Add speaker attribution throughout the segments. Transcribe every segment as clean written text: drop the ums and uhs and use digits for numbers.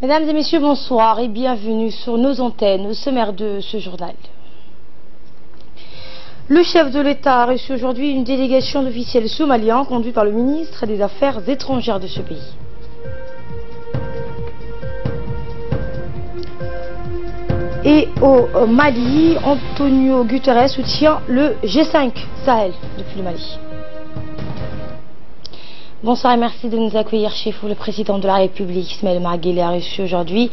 Speaker 1: Mesdames et messieurs, bonsoir et bienvenue sur nos antennes au sommaire de ce journal. Le chef de l'État a reçu aujourd'hui une délégation d'officiels somaliens conduite par le ministre des Affaires étrangères de ce pays. Et au Mali, Antonio Guterres soutient le G5 Sahel depuis le Mali. Bonsoir et merci de nous accueillir chez vous. Le président de la République, Ismaïl Omar Guelleh, a reçu aujourd'hui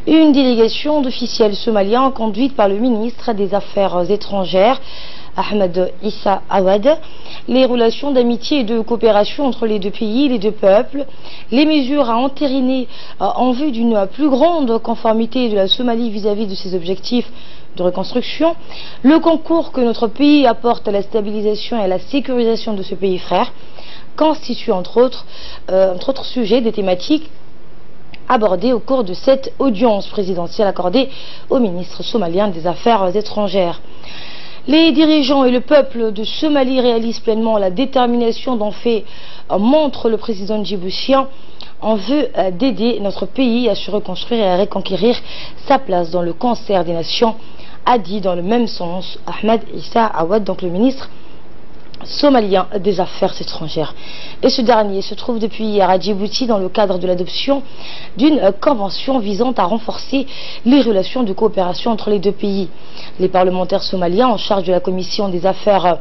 Speaker 1: une délégation d'officiels somaliens conduite par le ministre des Affaires étrangères, Ahmed Issa Awad. Les relations d'amitié et de coopération entre les deux pays, les deux peuples, les mesures à entériner en vue d'une plus grande conformité de la Somalie vis-à-vis de ses objectifs de reconstruction, le concours que notre pays apporte à la stabilisation et à la sécurisation de ce pays frère, constitue entre autres sujets des thématiques abordées au cours de cette audience présidentielle accordée au ministre somalien des Affaires étrangères. Les dirigeants et le peuple de Somalie réalisent pleinement la détermination dont fait montre le président djiboutien en vue d'aider notre pays à se reconstruire et à reconquérir sa place dans le concert des nations, a dit dans le même sens Ahmed Issa Awad, donc le ministre somalien des Affaires étrangères. Et ce dernier se trouve depuis hier à Djibouti dans le cadre de l'adoption d'une convention visant à renforcer les relations de coopération entre les deux pays. Les parlementaires somaliens en charge de la commission des Affaires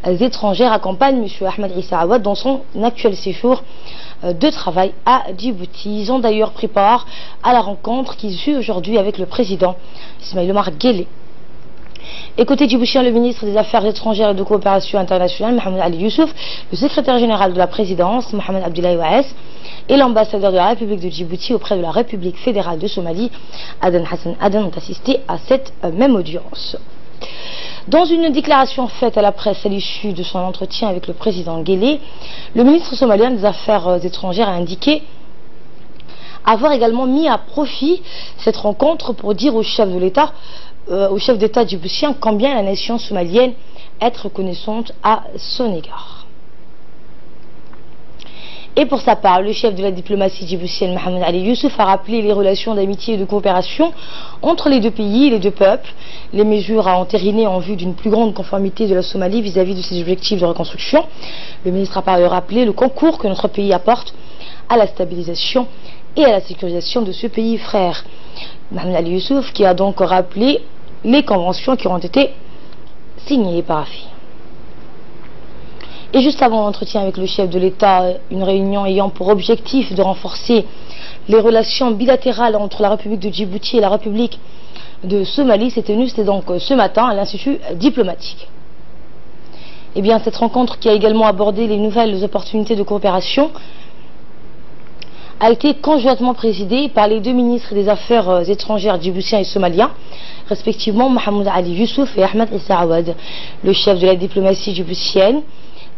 Speaker 1: étrangères accompagnent M. Ahmed Issa Awad dans son actuel séjour de travail à Djibouti. Ils ont d'ailleurs pris part à la rencontre qu'ils ont eue aujourd'hui avec le président Ismaïl Omar Guelleh. Et côté djiboutien, le ministre des Affaires étrangères et de coopération internationale, Mohamed Ali Youssouf, le secrétaire général de la présidence, Mohamed Abdoulaye Waes, et l'ambassadeur de la République de Djibouti auprès de la République fédérale de Somalie, Aden Hassan Aden, ont assisté à cette même audience. Dans une déclaration faite à la presse à l'issue de son entretien avec le président Guelleh, le ministre somalien des Affaires étrangères a indiqué avoir également mis à profit cette rencontre pour dire au chef de l'État djiboutien combien la nation somalienne est reconnaissante à son égard. Et pour sa part, le chef de la diplomatie djiboutienne, Mohamed Ali Youssouf, a rappelé les relations d'amitié et de coopération entre les deux pays et les deux peuples, les mesures à entériner en vue d'une plus grande conformité de la Somalie vis-à-vis de ses objectifs de reconstruction. Le ministre a par ailleurs rappelé le concours que notre pays apporte à la stabilisation et à la sécurisation de ce pays frère. Mohamed Ali Youssouf qui a donc rappelé les conventions qui ont été signées et paraphiées. Et juste avant l'entretien avec le chef de l'État, une réunion ayant pour objectif de renforcer les relations bilatérales entre la République de Djibouti et la République de Somalie s'est tenue, c'était donc ce matin à l'Institut diplomatique. Et bien cette rencontre qui a également abordé les nouvelles opportunités de coopération a été conjointement présidée par les deux ministres des Affaires étrangères djiboutiens et somaliens, respectivement Mohamed Ali Youssouf et Ahmed Issa Awad. Le chef de la diplomatie djiboutienne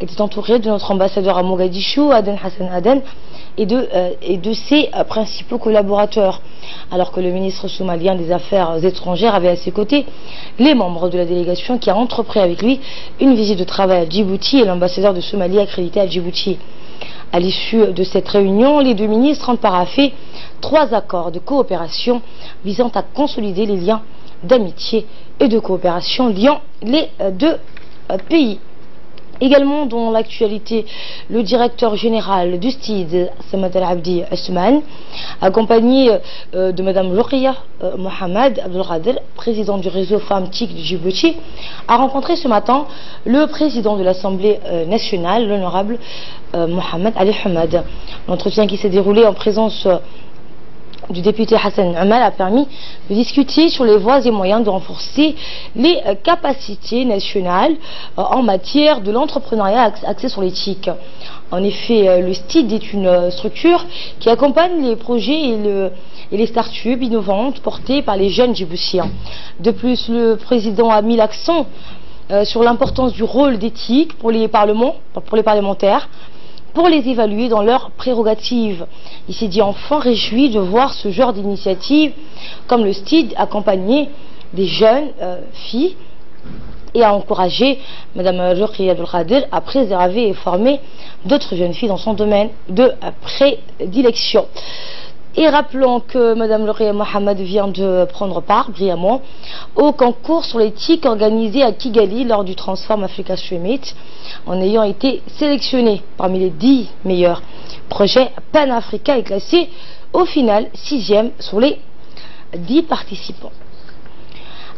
Speaker 1: était entouré de notre ambassadeur à Mogadiscio, Aden Hassan Aden, et de ses principaux collaborateurs, alors que le ministre somalien des Affaires étrangères avait à ses côtés les membres de la délégation qui a entrepris avec lui une visite de travail à Djibouti et l'ambassadeur de Somalie accrédité à Djibouti. À l'issue de cette réunion, les deux ministres ont paraphé 3 accords de coopération visant à consolider les liens d'amitié et de coopération liant les deux pays. Également dans l'actualité, le directeur général du STID, Samad Al-Abdi Asman, accompagné de Mme Luqia Mohamed Abdelkader, président du réseau Femmes TIC de Djibouti, a rencontré ce matin le président de l'Assemblée nationale, l'honorable Mohamed Ali Hamad. L'entretien qui s'est déroulé en présence du député Hassan Omar a permis de discuter sur les voies et moyens de renforcer les capacités nationales en matière de l'entrepreneuriat axé sur l'éthique. En effet, le STID est une structure qui accompagne les projets et les start-up innovantes portées par les jeunes djiboutiens. De plus, le président a mis l'accent sur l'importance du rôle d'éthique pour les parlementaires, pour les évaluer dans leurs prérogatives. Il s'est dit enfin réjoui de voir ce genre d'initiative comme le STID accompagner des jeunes filles et à encourager Mme Luqia Abdelkader à préserver et former d'autres jeunes filles dans son domaine de prédilection. Et rappelons que Mme Louria Mohamed vient de prendre part brillamment au concours sur l'éthique organisé à Kigali lors du Transform Africa Summit, en ayant été sélectionnée parmi les 10 meilleurs projets panafricains et classée au final 6e sur les 10 participants.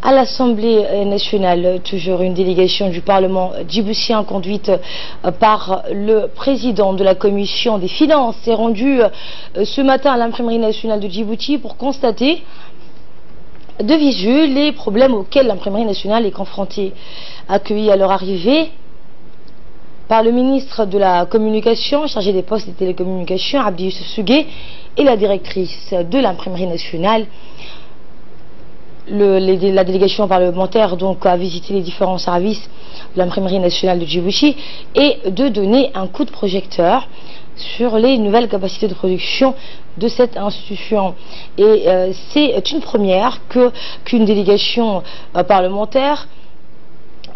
Speaker 1: À l'Assemblée nationale, toujours une délégation du Parlement djiboutien conduite par le président de la Commission des finances est rendue ce matin à l'imprimerie nationale de Djibouti pour constater de visu les problèmes auxquels l'imprimerie nationale est confrontée. Accueillis à leur arrivée par le ministre de la Communication, chargé des postes et des télécommunications, Abdi Youssef Sougué, et la directrice de l'imprimerie nationale. La délégation parlementaire donc a visité les différents services de l'imprimerie nationale de Djibouti et de donner un coup de projecteur sur les nouvelles capacités de production de cette institution. Et c'est une première qu'une délégation parlementaire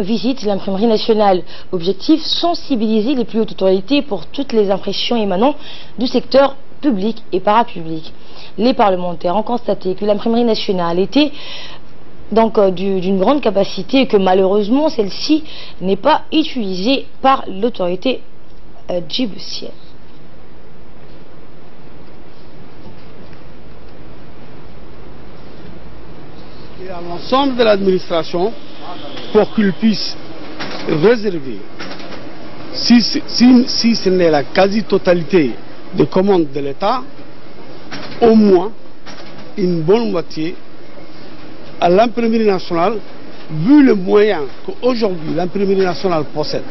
Speaker 1: visite l'imprimerie nationale. Objectif, sensibiliser les plus hautes autorités pour toutes les impressions émanant du secteur public et parapublic. Les parlementaires ont constaté que l'imprimerie nationale était donc d'une grande capacité et que malheureusement celle-ci n'est pas utilisée par l'autorité djiboutienne.
Speaker 2: Et à l'ensemble de l'administration pour qu'il puisse réserver, si ce n'est la quasi-totalité des commandes de l'État, au moins une bonne moitié à l'imprimerie nationale, vu le moyen qu'aujourd'hui l'imprimerie nationale possède,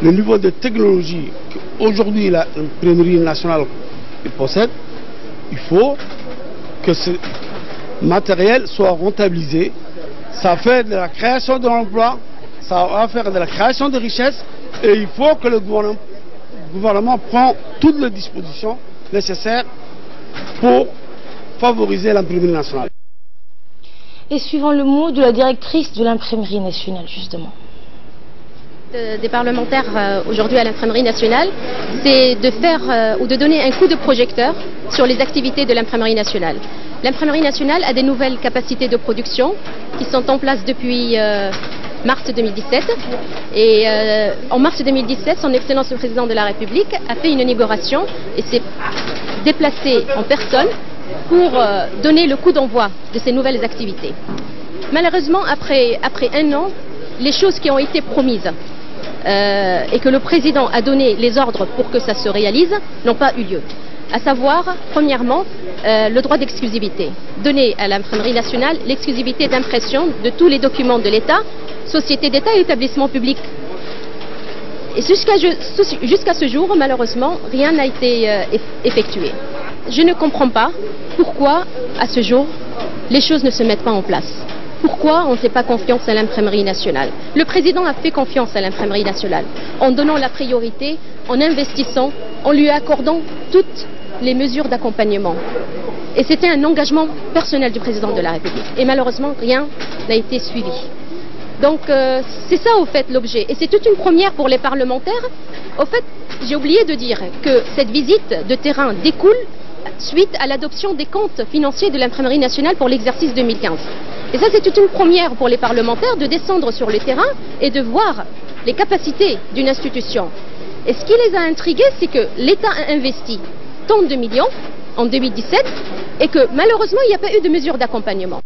Speaker 2: le niveau de technologie qu'aujourd'hui l'imprimerie nationale possède, il faut que ce matériel soit rentabilisé. Ça fait de la création de l'emploi, ça va faire de la création de richesses, et il faut que le gouvernement prenne toutes les dispositions nécessaires pour favoriser l'imprimerie nationale.
Speaker 1: Et suivant le mot de la directrice de l'imprimerie nationale, justement.
Speaker 3: Des parlementaires aujourd'hui à l'imprimerie nationale, c'est de faire ou de donner un coup de projecteur sur les activités de l'imprimerie nationale. L'imprimerie nationale a des nouvelles capacités de production qui sont en place depuis mars 2017. Et en mars 2017, son Excellence le Président de la République a fait une inauguration et s'est déplacé en personne pour donner le coup d'envoi de ces nouvelles activités. Malheureusement, après un an, les choses qui ont été promises et que le Président a donné les ordres pour que ça se réalise n'ont pas eu lieu. À savoir, premièrement, le droit d'exclusivité. Donner à l'imprimerie nationale l'exclusivité d'impression de tous les documents de l'État, sociétés d'État et établissements publics. Et jusqu'à ce jour, malheureusement, rien n'a été effectué. Je ne comprends pas pourquoi, à ce jour, les choses ne se mettent pas en place. Pourquoi on ne fait pas confiance à l'imprimerie nationale? Le Président a fait confiance à l'imprimerie nationale en donnant la priorité, en investissant, en lui accordant toutes les mesures d'accompagnement. Et c'était un engagement personnel du Président de la République. Et malheureusement, rien n'a été suivi. Donc c'est ça au fait l'objet. Et c'est toute une première pour les parlementaires. Au fait, j'ai oublié de dire que cette visite de terrain découle suite à l'adoption des comptes financiers de l'imprimerie nationale pour l'exercice 2015. Et ça, c'est toute une première pour les parlementaires de descendre sur le terrain et de voir les capacités d'une institution. Et ce qui les a intrigués, c'est que l'État a investi tant de millions en 2017 et que malheureusement, il n'y a pas eu de mesures d'accompagnement.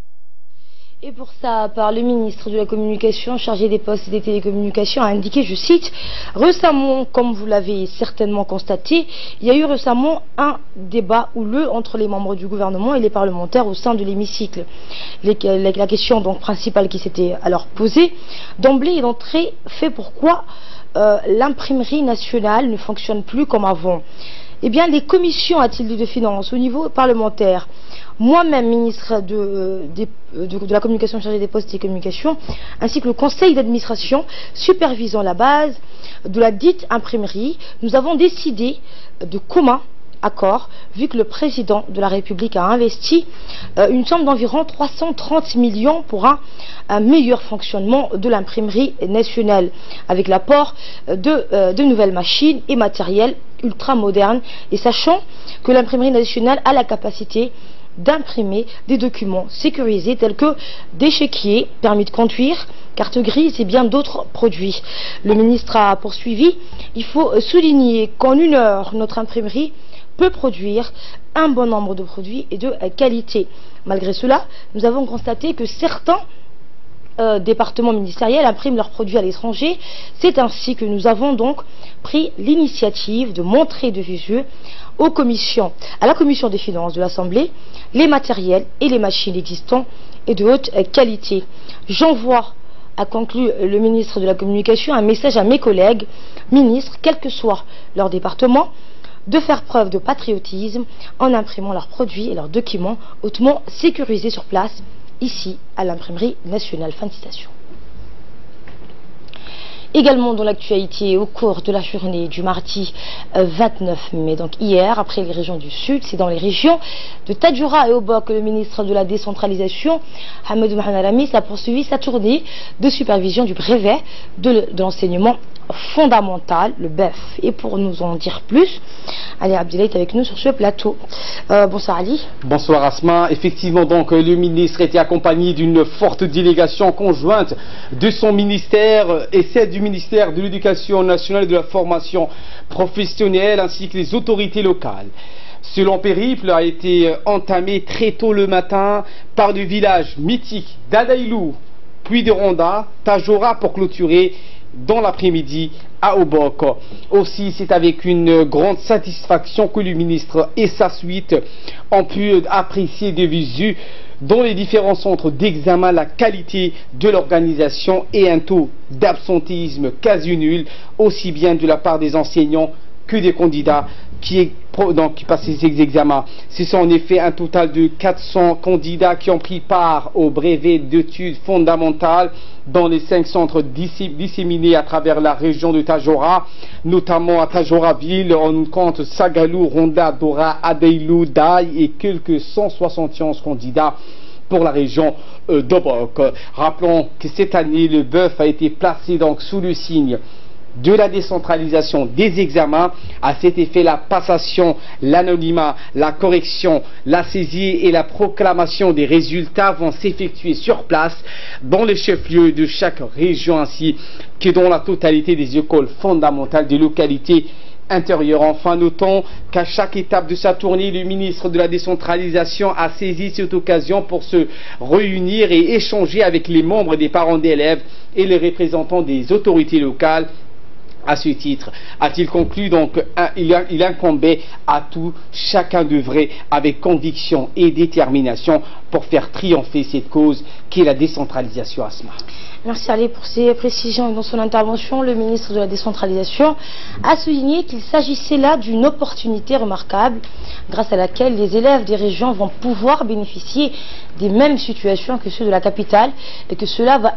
Speaker 1: Et pour sa part, le ministre de la Communication, chargé des postes et des télécommunications, a indiqué, je cite, « Récemment, comme vous l'avez certainement constaté, il y a eu récemment un débat houleux entre les membres du gouvernement et les parlementaires au sein de l'hémicycle. La question donc principale qui s'était alors posée, d'emblée et d'entrée, fait pourquoi l'imprimerie nationale ne fonctionne plus comme avant. Eh bien, les commissions, a-t-il dit, de finances au niveau parlementaire, moi-même ministre de la communication chargé des postes et des communications, ainsi que le conseil d'administration supervisant la base de la dite imprimerie, nous avons décidé de commun accord, vu que le président de la République a investi une somme d'environ 330 millions pour un meilleur fonctionnement de l'imprimerie nationale, avec l'apport de nouvelles machines et matériels ultra modernes, et sachant que l'imprimerie nationale a la capacité d'imprimer des documents sécurisés tels que des chéquiers, permis de conduire, carte grise et bien d'autres produits. Le ministre a poursuivi: il faut souligner qu'en 1 heure, notre imprimerie peut produire un bon nombre de produits et de qualité. Malgré cela, nous avons constaté que certains départements ministériels impriment leurs produits à l'étranger. C'est ainsi que nous avons donc pris l'initiative de montrer de visu yeux à la commission des finances de l'Assemblée les matériels et les machines existants et de haute qualité. J'envoie, a conclu le ministre de la Communication, un message à mes collègues ministres, quel que soit leur département, de faire preuve de patriotisme en imprimant leurs produits et leurs documents hautement sécurisés sur place, ici à l'imprimerie nationale. Fin de citation. Également dans l'actualité, au cours de la journée du mardi 29 mai, donc hier, après les régions du Sud, c'est dans les régions de Tadjoura et Obok que le ministre de la décentralisation, Hamedou Mohamed Alamis, a poursuivi sa tournée de supervision du brevet de l'enseignement fondamental, le BEF. Et pour nous en dire plus, Ali Abdellah est avec nous sur ce plateau. Bonsoir Ali.
Speaker 4: Bonsoir Asma. Effectivement, donc le ministre était accompagné d'une forte délégation conjointe de son ministère et celle du ministère de l'Éducation nationale et de la formation professionnelle ainsi que les autorités locales. Ce long périple a été entamé très tôt le matin par le village mythique d'Adaïlou, puis de Ronda, Tadjoura pour clôturer dans l'après-midi à Obok. Aussi, c'est avec une grande satisfaction que le ministre et sa suite ont pu apprécier de visu dans les différents centres d'examen la qualité de l'organisation et un taux d'absentéisme quasi nul, aussi bien de la part des enseignants que des candidats qui passent ces examens. Ce sont en effet un total de 400 candidats qui ont pris part au brevet d'études fondamentales dans les 5 centres disséminés à travers la région de Tadjoura, notamment à Tadjoura-Ville. On compte Sagalou, Ronda, Dora, Adaïlou, Daï et quelques 171 candidats pour la région d'Obok. Rappelons que cette année, le BEF a été placé donc sous le signe de la décentralisation des examens. À cet effet, la passation, l'anonymat, la correction, la saisie et la proclamation des résultats vont s'effectuer sur place dans les chefs-lieux de chaque région ainsi que dans la totalité des écoles fondamentales des localités intérieures. Enfin, notons qu'à chaque étape de sa tournée, le ministre de la décentralisation a saisi cette occasion pour se réunir et échanger avec les membres des parents d'élèves et les représentants des autorités locales. À ce titre, a-t-il conclu, donc, il incombait à tout chacun d'œuvrer avec conviction et détermination pour faire triompher cette cause qui est la décentralisation. Asma.
Speaker 1: Merci Ali pour ces précisions. Dans son intervention, le ministre de la décentralisation a souligné qu'il s'agissait là d'une opportunité remarquable grâce à laquelle les élèves des régions vont pouvoir bénéficier des mêmes situations que ceux de la capitale et que cela va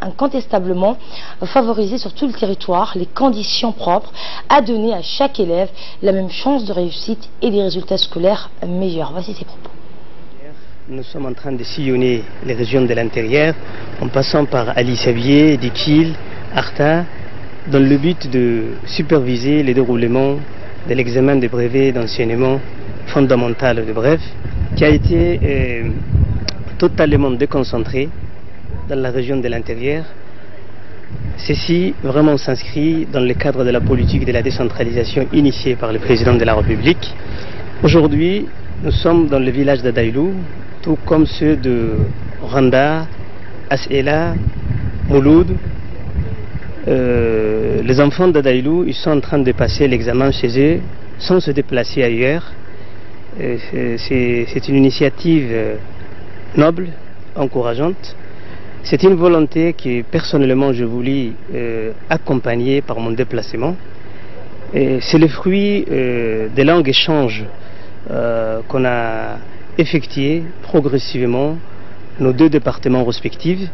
Speaker 1: incontestablement favoriser sur tout le territoire les conditions propres à donner à chaque élève la même chance de réussite et des résultats scolaires meilleurs. Voici ses propos.
Speaker 5: Nous sommes en train de sillonner les régions de l'intérieur en passant par Ali Savier, Dikil, Arta, dans le but de superviser le déroulement de l'examen des brevets d'enseignement fondamental de bref, qui a été totalement déconcentré dans la région de l'intérieur. Ceci vraiment s'inscrit dans le cadre de la politique de la décentralisation initiée par le président de la République. Aujourd'hui, nous sommes dans le village d'Adaïlou, tout comme ceux de Randa, As'ela, Mouloud. Les enfants d'Adaïlou, ils sont en train de passer l'examen chez eux sans se déplacer ailleurs. C'est une initiative noble, encourageante. C'est une volonté que personnellement je voulais accompagner par mon déplacement. C'est le fruit des longs échanges qu'on a effectués progressivement nos 2 départements respectifs.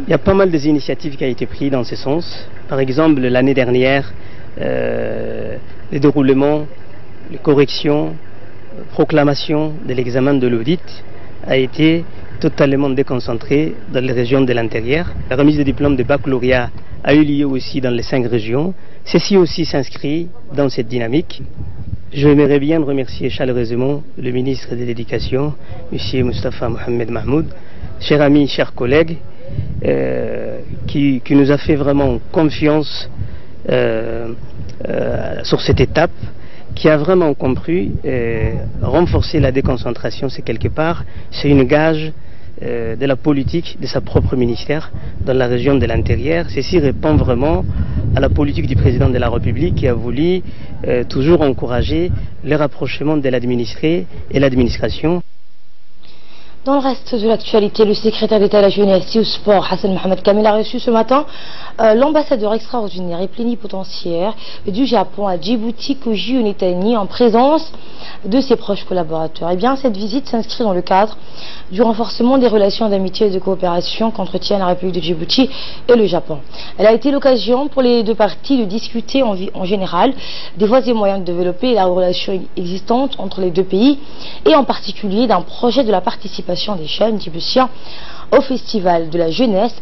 Speaker 5: Il y a pas mal d'initiatives qui ont été prises dans ce sens. Par exemple, l'année dernière, le déroulement les corrections, proclamation de l'examen de l'audit a été totalement déconcentrée dans les régions de l'intérieur. La remise des diplômes de baccalauréat a eu lieu aussi dans les 5 régions. Ceci aussi s'inscrit dans cette dynamique. J'aimerais bien remercier chaleureusement le ministre de l'Éducation, M. Moustapha Mohamed Mahmoud, chers amis, chers collègues, qui nous a fait vraiment confiance sur cette étape, qui a vraiment compris renforcer la déconcentration, c'est quelque part, c'est une gage de la politique de sa propre ministère dans la région de l'intérieur. Ceci répond vraiment à la politique du président de la République qui a voulu toujours encourager le rapprochement de l'administré et l'administration.
Speaker 1: Dans le reste de l'actualité, le secrétaire d'État à la jeunesse et au sport, Hassan Mohamed Kamel, a reçu ce matin l'ambassadeur extraordinaire et plénipotentiaire du Japon à Djibouti, Koji Onetani, en présence de ses proches collaborateurs. Eh bien, cette visite s'inscrit dans le cadre du renforcement des relations d'amitié et de coopération qu'entretiennent la République de Djibouti et le Japon. Elle a été l'occasion pour les deux parties de discuter en général des voies et moyens de développer la relation existante entre les deux pays et en particulier d'un projet de la participation des jeunes djiboutiens au Festival de la jeunesse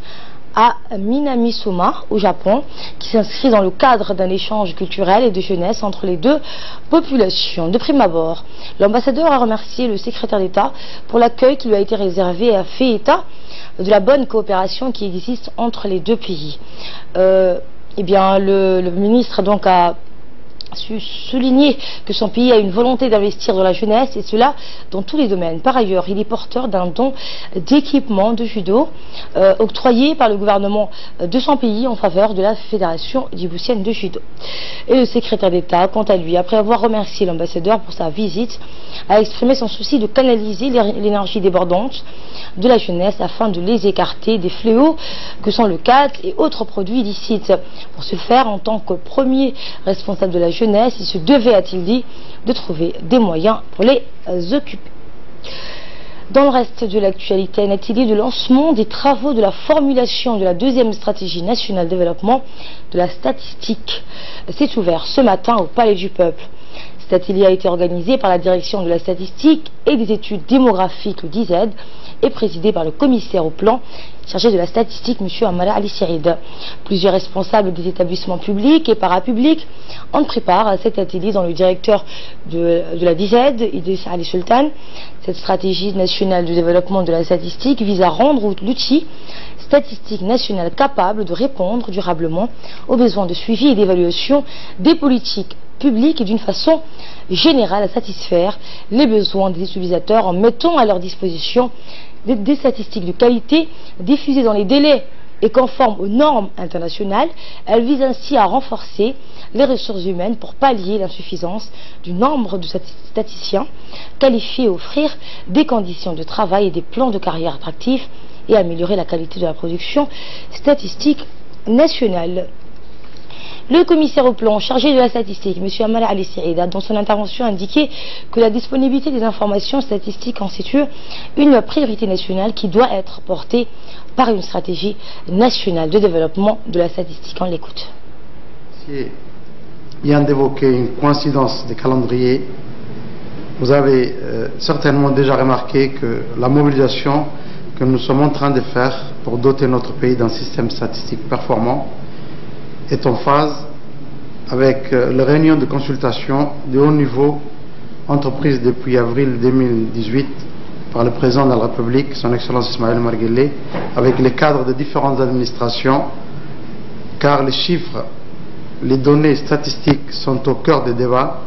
Speaker 1: à Minamisoma au Japon, qui s'inscrit dans le cadre d'un échange culturel et de jeunesse entre les deux populations. De prime abord, l'ambassadeur a remercié le secrétaire d'État pour l'accueil qui lui a été réservé et a fait état de la bonne coopération qui existe entre les deux pays. Eh bien, le ministre donc a souligner que son pays a une volonté d'investir dans la jeunesse et cela dans tous les domaines. Par ailleurs, il est porteur d'un don d'équipement de judo octroyé par le gouvernement de son pays en faveur de la Fédération djiboutienne de judo. Et le secrétaire d'État, quant à lui, après avoir remercié l'ambassadeur pour sa visite, a exprimé son souci de canaliser l'énergie débordante de la jeunesse afin de les écarter des fléaux que sont le CAD et autres produits illicites. Pour ce faire, en tant que premier responsable de la jeunesse, il se devait, a-t-il dit, de trouver des moyens pour les occuper. Dans le reste de l'actualité, n'a-t-il dit de lancement des travaux de la formulation de la deuxième stratégie nationale de développement de la statistique s'est ouvert ce matin au Palais du Peuple. Cet atelier a été organisé par la direction de la statistique et des études démographiques, le DIZED, et présidé par le commissaire au plan chargé de la statistique, M. Amara Ali Sirid. Plusieurs responsables des établissements publics et parapublics en préparent à cet atelier dans le directeur de la DIZED, Idriss Ali Sultan. Cette stratégie nationale de développement de la statistique vise à rendre l'outil statistique national capable de répondre durablement aux besoins de suivi et d'évaluation des politiques publiques et d'une façon générale à satisfaire les besoins des utilisateurs en mettant à leur disposition des statistiques de qualité diffusées dans les délais et conformes aux normes internationales. Elle vise ainsi à renforcer les ressources humaines pour pallier l'insuffisance du nombre de statisticiens qualifiés et offrir des conditions de travail et des plans de carrière attractifs et améliorer la qualité de la production statistique nationale. Le commissaire au plan chargé de la statistique, M. Amara Ali Sirid, a dans son intervention indiqué que la disponibilité des informations statistiques constitue une priorité nationale qui doit être portée par une stratégie nationale de développement de la statistique. On l'écoute.
Speaker 6: Il vient d'évoquer une coïncidence des calendriers. Vous avez certainement déjà remarqué que la mobilisation que nous sommes en train de faire pour doter notre pays d'un système statistique performant est en phase avec les réunions de consultation de haut niveau entreprises depuis avril 2018 par le président de la République, son Excellence Ismaël Omar Guelleh, avec les cadres de différentes administrations, car les chiffres, les données statistiques sont au cœur des débats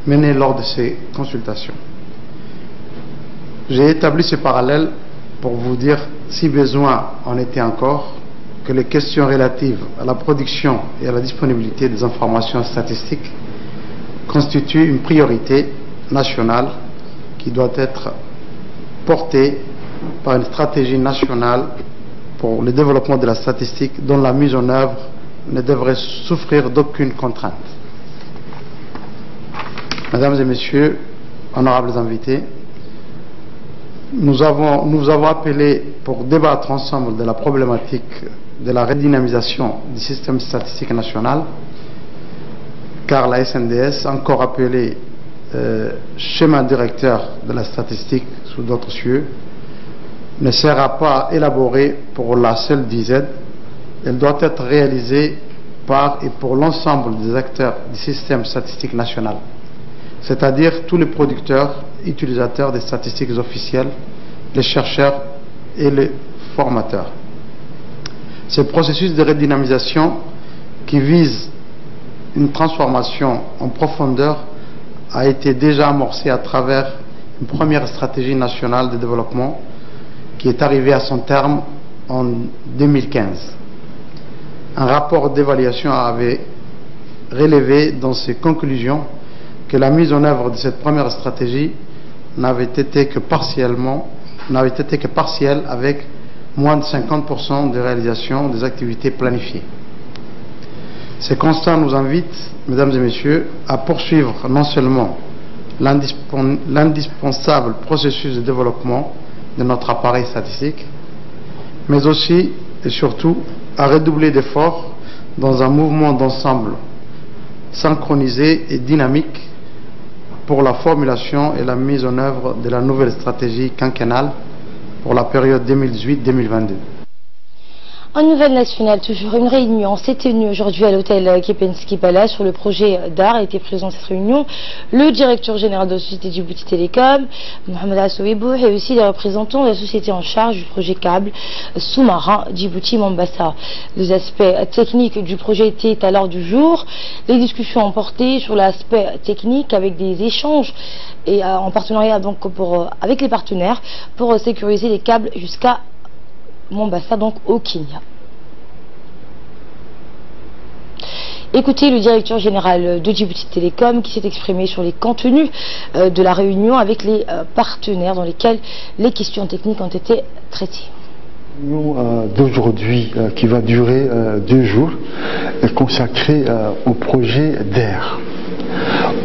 Speaker 6: menés lors de ces consultations. J'ai établi ce parallèle pour vous dire, si besoin en était encore, que les questions relatives à la production et à la disponibilité des informations statistiques constituent une priorité nationale qui doit être portée par une stratégie nationale pour le développement de la statistique dont la mise en œuvre ne devrait souffrir d'aucune contrainte. Mesdames et messieurs, honorables invités, nous avons appelé pour débattre ensemble de la problématique de la redynamisation du système statistique national, car la SNDS, encore appelée schéma directeur de la statistique sous d'autres cieux ne sera pas élaboré pour la seule DZ. Elle doit être réalisée par et pour l'ensemble des acteurs du système statistique national, c'est-à-dire tous les producteurs, utilisateurs des statistiques officielles, les chercheurs et les formateurs. Ce processus de redynamisation qui vise une transformation en profondeur a été déjà amorcé à travers une première stratégie nationale de développement qui est arrivée à son terme en 2015. Un rapport d'évaluation avait relevé dans ses conclusions que la mise en œuvre de cette première stratégie n'avait été que partielle avec moins de 50% de réalisation des activités planifiées. Ces constats nous invitent, mesdames et messieurs, à poursuivre non seulement l'indispensable processus de développement de notre appareil statistique, mais aussi et surtout à redoubler d'efforts dans un mouvement d'ensemble synchronisé et dynamique pour la formulation et la mise en œuvre de la nouvelle stratégie quinquennale pour la période 2018-2022.
Speaker 1: En nouvelle nationale, toujours une réunion s'est tenue aujourd'hui à l'hôtel Kepensky Palace sur le projet d'art. A été présent à cette réunion le directeur général de la société Djibouti Télécom, Mohamed Assouibou, et aussi les représentants de la société en charge du projet câble sous-marin Djibouti-Mombasa. Les aspects techniques du projet étaient à l'ordre du jour. Les discussions ont porté sur l'aspect technique avec des échanges et en partenariat donc avec les partenaires pour sécuriser les câbles jusqu'à Mombasa, donc au Kenya. Écoutez le directeur général de Djibouti Télécom qui s'est exprimé sur les contenus de la réunion avec les partenaires dans lesquels les questions techniques ont été traitées.
Speaker 7: La réunion d'aujourd'hui qui va durer 2 jours est consacrée au projet DAIR.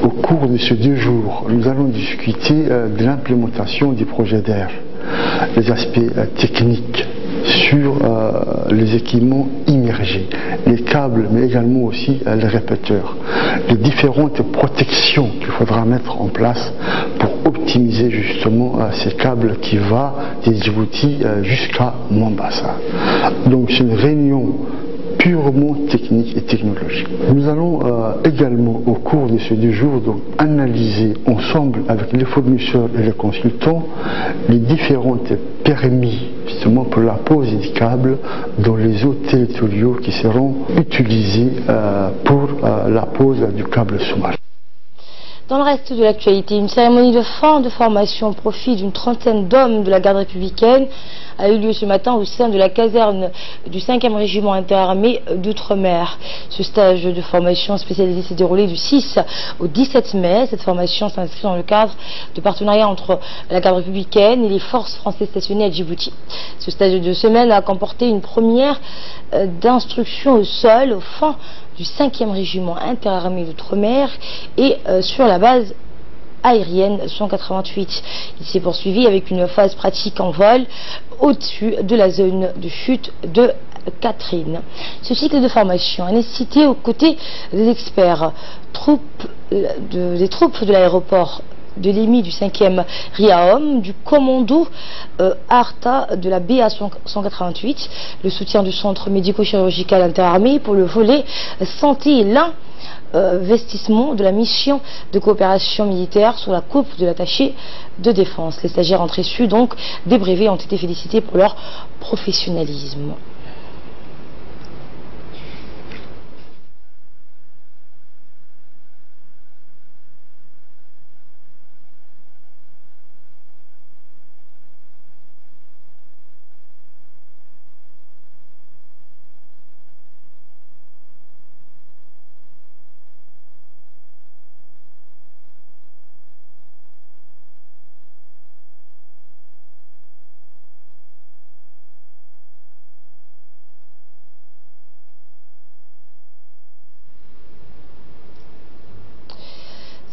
Speaker 7: Au cours de ces 2 jours, nous allons discuter de l'implémentation du projet DAIR, les aspects techniques sur les équipements immergés, les câbles, mais également aussi les répéteurs, les différentes protections qu'il faudra mettre en place pour optimiser justement ces câbles qui vont des Djibouti jusqu'à Mombasa. Donc c'est une réunion purement technique et technologique. Nous allons également au cours de ces 2 jours donc, analyser ensemble avec les fournisseurs et les consultants les différents permis justement pour la pose des câbles dans les eaux territoriaux qui seront utilisés pour la pose du câble sous-marin.
Speaker 1: Dans le reste de l'actualité, une cérémonie de fin de formation au profit d'une trentaine d'hommes de la garde républicaine a eu lieu ce matin au sein de la caserne du 5e régiment interarmé d'Outre-mer. Ce stage de formation spécialisé s'est déroulé du 6 au 17 mai. Cette formation s'inscrit dans le cadre de partenariat entre la garde républicaine et les forces françaises stationnées à Djibouti. Ce stage de 2 semaines a comporté une première d'instruction au sol au fin du 5e régiment interarmé d'Outre-mer et sur la base aérienne 188. Il s'est poursuivi avec une phase pratique en vol au-dessus de la zone de chute de Catherine. Ce cycle de formation a nécessité aux côtés des experts des troupes de l'aéroport de l'EMI du 5e RIAOM, du commando ARTA de la BA 188, le soutien du centre médico-chirurgical interarmé pour le volet santé et l'investissement de la mission de coopération militaire sous la coupe de l'attaché de défense. Les stagiaires ont reçu donc des brevets et ont été félicités pour leur professionnalisme.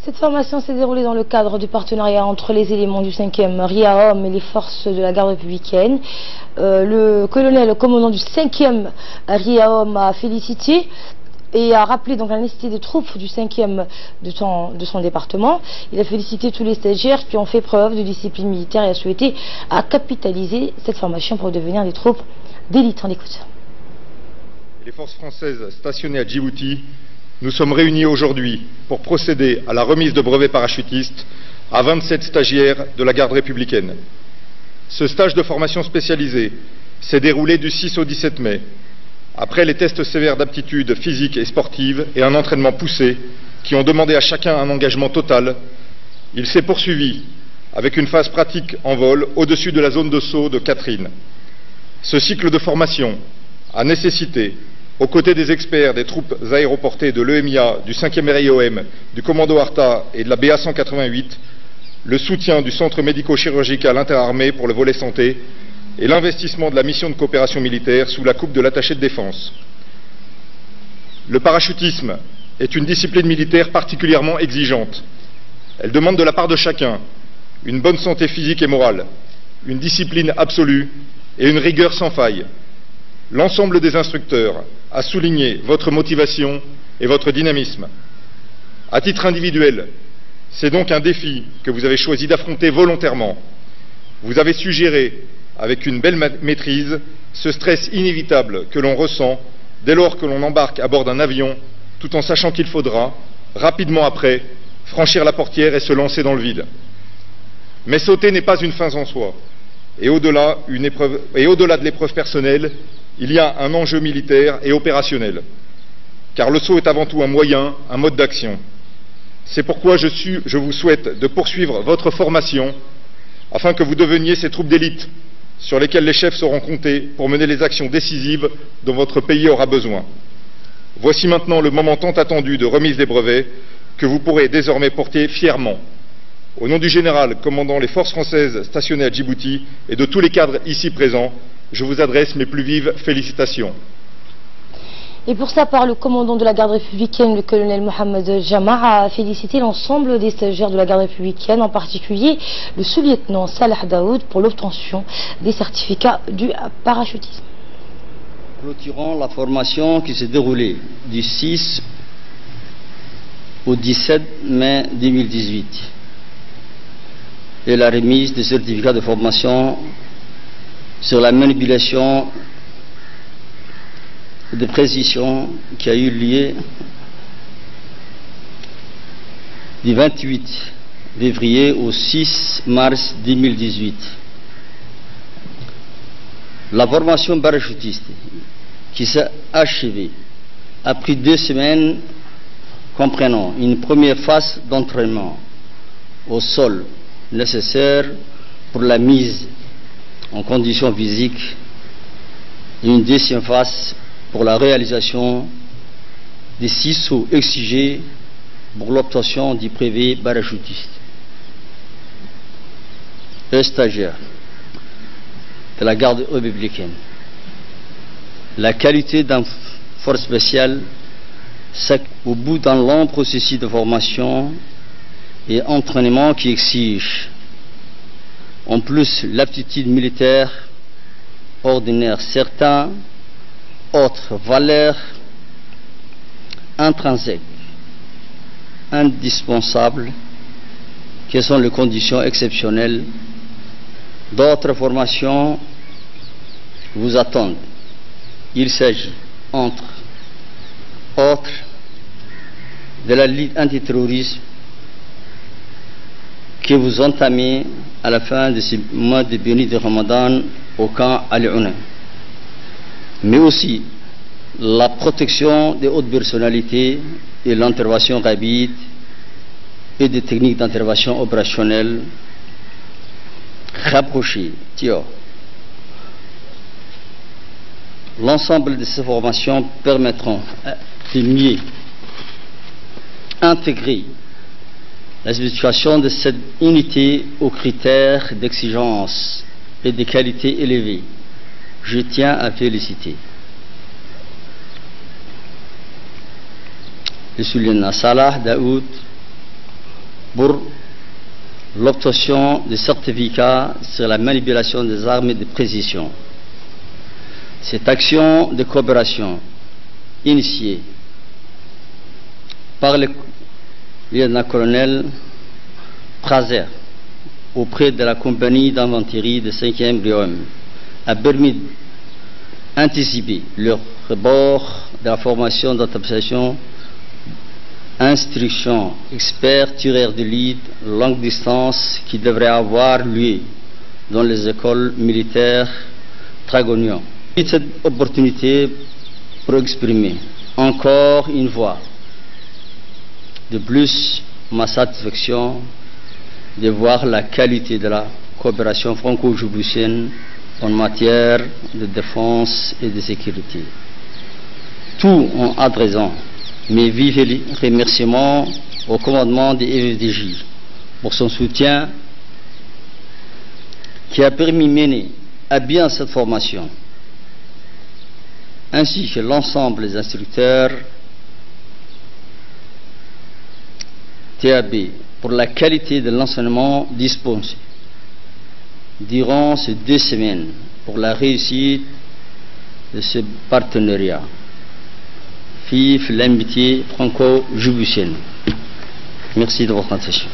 Speaker 1: Cette formation s'est déroulée dans le cadre du partenariat entre les éléments du 5e RIAOM et les forces de la garde républicaine. Le colonel commandant du 5e RIAOM a félicité et a rappelé donc la nécessité des troupes du 5e de son département. Il a félicité tous les stagiaires qui ont fait preuve de discipline militaire et a souhaité capitaliser cette formation pour devenir des troupes d'élite. On écoute.
Speaker 8: Les forces françaises stationnées à Djibouti, nous sommes réunis aujourd'hui pour procéder à la remise de brevets parachutistes à 27 stagiaires de la garde républicaine. Ce stage de formation spécialisée s'est déroulé du 6 au 17 mai. Après les tests sévères d'aptitude physique et sportive et un entraînement poussé qui ont demandé à chacun un engagement total, il s'est poursuivi avec une phase pratique en vol au-dessus de la zone de saut de Catherine. Ce cycle de formation a nécessité, aux côtés des experts des troupes aéroportées de l'EMIA, du 5e RIOM, du commando Arta et de la BA 188, le soutien du centre médico-chirurgical interarmé pour le volet santé et l'investissement de la mission de coopération militaire sous la coupe de l'attaché de défense. Le parachutisme est une discipline militaire particulièrement exigeante. Elle demande de la part de chacun une bonne santé physique et morale, une discipline absolue et une rigueur sans faille. L'ensemble des instructeurs a souligné votre motivation et votre dynamisme. À titre individuel, c'est donc un défi que vous avez choisi d'affronter volontairement. Vous avez su gérer avec une belle maîtrise ce stress inévitable que l'on ressent dès lors que l'on embarque à bord d'un avion, tout en sachant qu'il faudra, rapidement après, franchir la portière et se lancer dans le vide. Mais sauter n'est pas une fin en soi. Et au-delà de l'épreuve personnelle, il y a un enjeu militaire et opérationnel. Car le saut est avant tout un moyen, un mode d'action. C'est pourquoi je vous souhaite de poursuivre votre formation afin que vous deveniez ces troupes d'élite sur lesquelles les chefs sauront compter pour mener les actions décisives dont votre pays aura besoin. Voici maintenant le moment tant attendu de remise des brevets que vous pourrez désormais porter fièrement. Au nom du général commandant les forces françaises stationnées à Djibouti et de tous les cadres ici présents, je vous adresse mes plus vives félicitations.
Speaker 1: Et pour sa part, le commandant de la garde républicaine, le colonel Mohamed Jama, a félicité l'ensemble des stagiaires de la garde républicaine, en particulier le sous-lieutenant Salah Daoud, pour l'obtention des certificats du parachutisme.
Speaker 9: Clôturons la formation qui s'est déroulée du 6 au 17 mai 2018 et la remise des certificats de formation sur la manipulation de précision qui a eu lieu du 28 février au 6 mars 2018. La formation parachutiste qui s'est achevée a pris 2 semaines comprenant une première phase d'entraînement au sol nécessaire pour la mise en conditions physiques et une deuxième phase pour la réalisation des 6 sauts exigés pour l'obtention du brevet parachutiste. Les stagiaires de la garde républicaine, la qualité d'un force spéciale, c'est au bout d'un long processus de formation et entraînement qui exige en plus l'aptitude militaire ordinaire, certains autres valeurs intrinsèques, indispensables, qui sont les conditions exceptionnelles. D'autres formations vous attendent. Il s'agit, entre autres, de la lutte antiterrorisme que vous entamez à la fin de ce mois de béni de Ramadan au camp Al-Ouna, mais aussi la protection des hautes personnalités et l'intervention rapide et des techniques d'intervention opérationnelle rapprochées. L'ensemble de ces formations permettront de mieux intégrer la situation de cette unité aux critères d'exigence et de qualité élevés. Je tiens à féliciter le sous-lieutenant Salah Daoud pour l'obtention de certificats sur la manipulation des armes de précision. Cette action de coopération initiée par le lieutenant-colonel Prazer auprès de la compagnie d'infanterie de 5e BOM a permis d'anticiper le rebord de la formation d'adaptation, instruction, expert tireur d'élite, longue distance qui devrait avoir lieu dans les écoles militaires Dragonian. Cette opportunité pour exprimer encore une fois de plus ma satisfaction de voir la qualité de la coopération franco-djiboutienne en matière de défense et de sécurité. Tout en adressant mes vifs remerciements au commandement des FDJ pour son soutien qui a permis de mener à bien cette formation, ainsi que l'ensemble des instructeurs TAB pour la qualité de l'enseignement dispensé durant ces 2 semaines pour la réussite de ce partenariat. Vive l'amitié franco-djiboutienne. Merci de votre attention.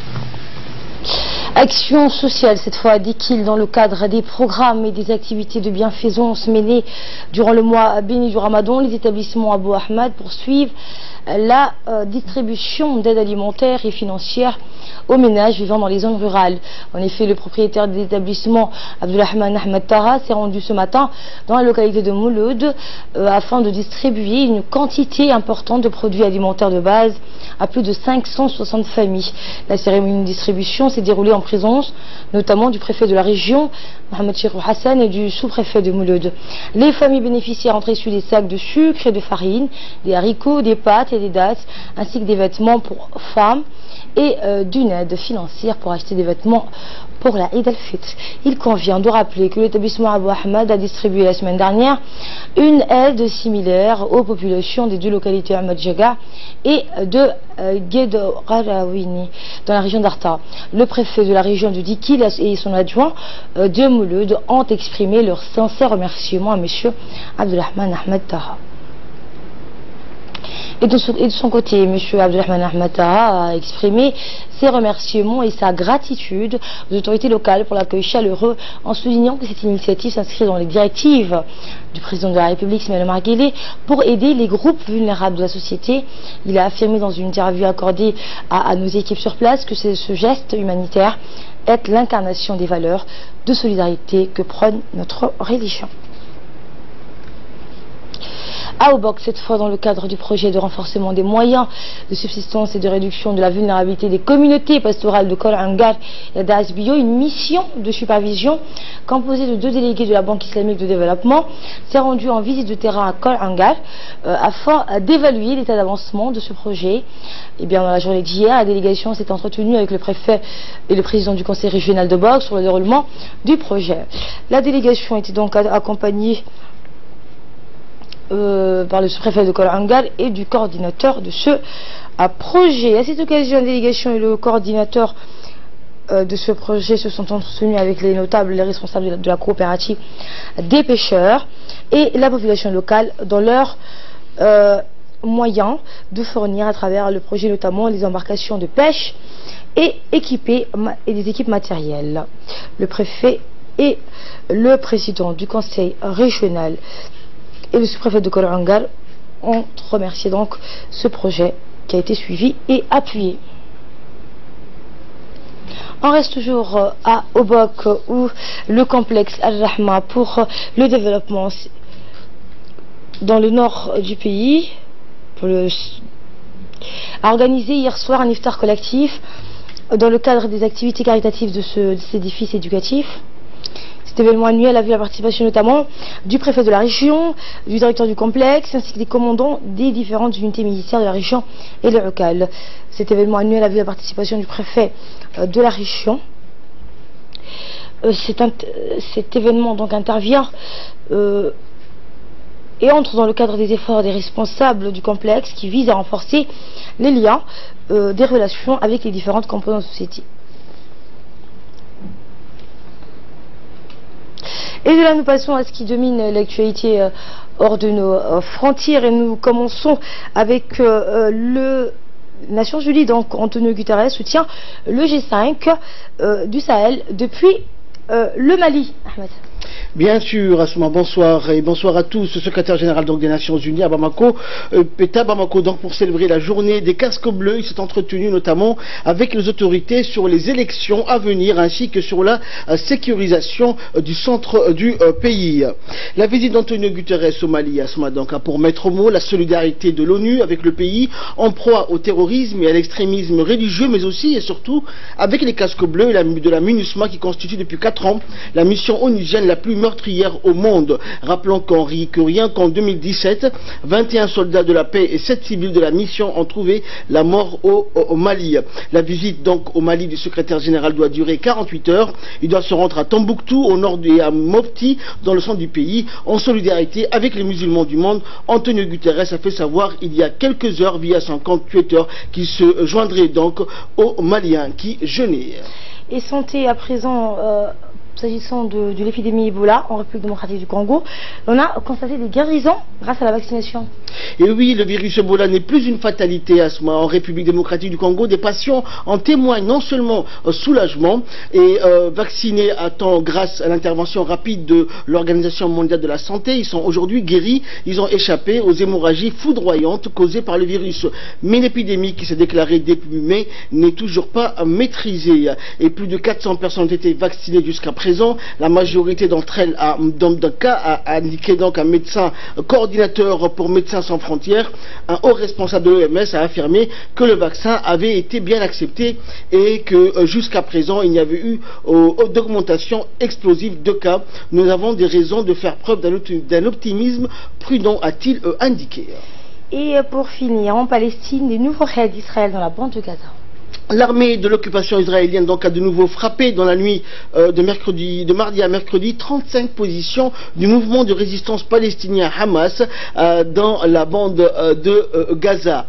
Speaker 1: Action sociale, cette fois, dit-il, dans le cadre des programmes et des activités de bienfaisance menées durant le mois béni du Ramadan, les établissements Abou Ahmad poursuivent la distribution d'aide alimentaire et financière aux ménages vivant dans les zones rurales. En effet, le propriétaire de l'établissement, Abdulrahman Ahmed Taha, s'est rendu ce matin dans la localité de Mouloud afin de distribuer une quantité importante de produits alimentaires de base à plus de 560 familles. La cérémonie de distribution s'est déroulée en présence notamment du préfet de la région, Mohamed Cheikhou Hassan, et du sous-préfet de Mouloud. Les familles bénéficiaires ont reçu des sacs de sucre et de farine, des haricots, des pâtes et des dattes, ainsi que des vêtements pour femmes et d'une aide financière pour acheter des vêtements pour la Eid al-Fitr. Il convient de rappeler que l'établissement Abou Ahmad a distribué la semaine dernière une aide similaire aux populations des 2 localités Ahmad Jaga et de Guédoraouini dans la région d'Arta. Le préfet de la région de Dikil et son adjoint de Mouloud ont exprimé leur sincère remerciement à M. Abdulrahman Ahmed Taha. Et de son côté, M. Abdulrahman Ahmed Taha a exprimé ses remerciements et sa gratitude aux autorités locales pour l'accueil chaleureux, en soulignant que cette initiative s'inscrit dans les directives du président de la République, Ismaël Omar Guelleh, pour aider les groupes vulnérables de la société. Il a affirmé dans une interview accordée à nos équipes sur place que ce geste humanitaire est l'incarnation des valeurs de solidarité que prône notre religion. À Obok, cette fois dans le cadre du projet de renforcement des moyens de subsistance et de réduction de la vulnérabilité des communautés pastorales de Kol Angar et d'Asbio, une mission de supervision composée de 2 délégués de la Banque islamique de développement s'est rendue en visite de terrain à Kol Angar afin d'évaluer l'état d'avancement de ce projet. Et bien, dans la journée d'hier, la délégation s'est entretenue avec le préfet et le président du conseil régional de Obok sur le déroulement du projet. La délégation était donc accompagnée par le sous-préfet de Kol Angar et du coordinateur de ce projet. À cette occasion, la délégation et le coordinateur de ce projet se sont entretenus avec les notables, les responsables de la coopérative des pêcheurs et la population locale dans leurs moyens de fournir à travers le projet notamment les embarcations de pêche et des équipes matérielles. Le préfet et le président du conseil régional et le sous-préfet de Kol Angar ont remercié donc ce projet qui a été suivi et appuyé. On reste toujours à Obok où le complexe Al-Rahma pour le développement dans le nord du pays a organisé hier soir un iftar collectif dans le cadre des activités caritatives de cet édifice éducatif. Cet événement annuel a vu la participation notamment du préfet de la région, du directeur du complexe, ainsi que des commandants des différentes unités militaires de la région et locale. Cet événement annuel a vu la participation du préfet de la région. Cet événement donc intervient et entre dans le cadre des efforts des responsables du complexe qui visent à renforcer les liens des relations avec les différentes composantes de la société. Et de là, nous passons à ce qui domine l'actualité hors de nos frontières et nous commençons avec le Nations Unies, donc Antonio Guterres, soutient le G5 du Sahel depuis le Mali. Ahmed.
Speaker 10: Bien sûr, Asma, bonsoir et bonsoir à tous. Le secrétaire général donc, des Nations Unies à Bamako est à Bamako donc, pour célébrer la journée des casques bleus. Il s'est entretenu notamment avec les autorités sur les élections à venir ainsi que sur la sécurisation du centre du pays. La visite d'Antonio Guterres au Mali, Asma, donc, a pour maître mot la solidarité de l'ONU avec le pays en proie au terrorisme et à l'extrémisme religieux, mais aussi et surtout avec les casques bleus et de la MINUSMA qui constitue depuis 4 ans la mission onusienne la plus meurtrière au monde. Rappelons que rien qu'en 2017, 21 soldats de la paix et 7 civils de la mission ont trouvé la mort au Mali. La visite donc au Mali du secrétaire général doit durer 48 heures. Il doit se rendre à Tombouctou, au nord et à Mopti, dans le centre du pays, en solidarité avec les musulmans du monde. Antonio Guterres a fait savoir il y a quelques heures via son compte Twitter qu'il se joindrait donc aux Maliens qui jeûnaient.
Speaker 1: Et santé à présent, s'agissant de l'épidémie Ebola en République démocratique du Congo, on a constaté des guérisons grâce à la vaccination.
Speaker 10: Et oui, le virus Ebola n'est plus une fatalité, Asma. En République démocratique du Congo, des patients en témoignent non seulement soulagement et vaccinés à temps grâce à l'intervention rapide de l'Organisation mondiale de la santé. Ils sont aujourd'hui guéris, ils ont échappé aux hémorragies foudroyantes causées par le virus. Mais l'épidémie qui s'est déclarée début mai n'est toujours pas maîtrisée. Et plus de 400 personnes ont été vaccinées jusqu'à présent. La majorité d'entre elles, dans le cas, a indiqué donc un médecin coordinateur pour Médecins sans frontières, un haut responsable de l'OMS a affirmé que le vaccin avait été bien accepté et que jusqu'à présent il n'y avait eu d'augmentation explosive de cas. Nous avons des raisons de faire preuve d'un optimisme prudent, a-t-il indiqué.
Speaker 1: Et pour finir, en Palestine, des nouveaux raids d'Israël dans la bande de Gaza.
Speaker 10: L'armée de l'occupation israélienne donc a de nouveau frappé dans la nuit de mardi à mercredi 35 positions du mouvement de résistance palestinien Hamas dans la bande de Gaza.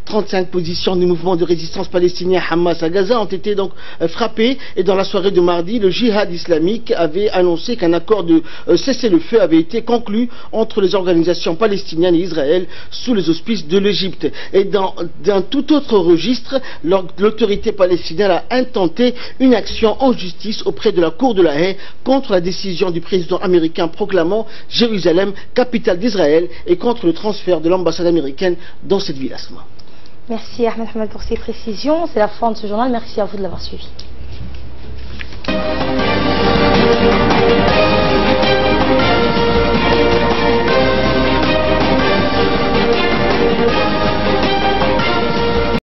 Speaker 10: 35 positions du mouvement de résistance palestinien Hamas à Gaza ont été donc frappées et dans la soirée de mardi, le djihad islamique avait annoncé qu'un accord de cessez-le-feu avait été conclu entre les organisations palestiniennes et Israël sous les auspices de l'Égypte. Et dans un tout autre registre, l'autorité palestinienne a intenté une action en justice auprès de la Cour de la Haye contre la décision du président américain proclamant Jérusalem capitale d'Israël et contre le transfert de l'ambassade américaine dans cette ville.
Speaker 1: Merci Ahmed Hamad pour ces précisions. C'est la fin de ce journal. Merci à vous de l'avoir suivi.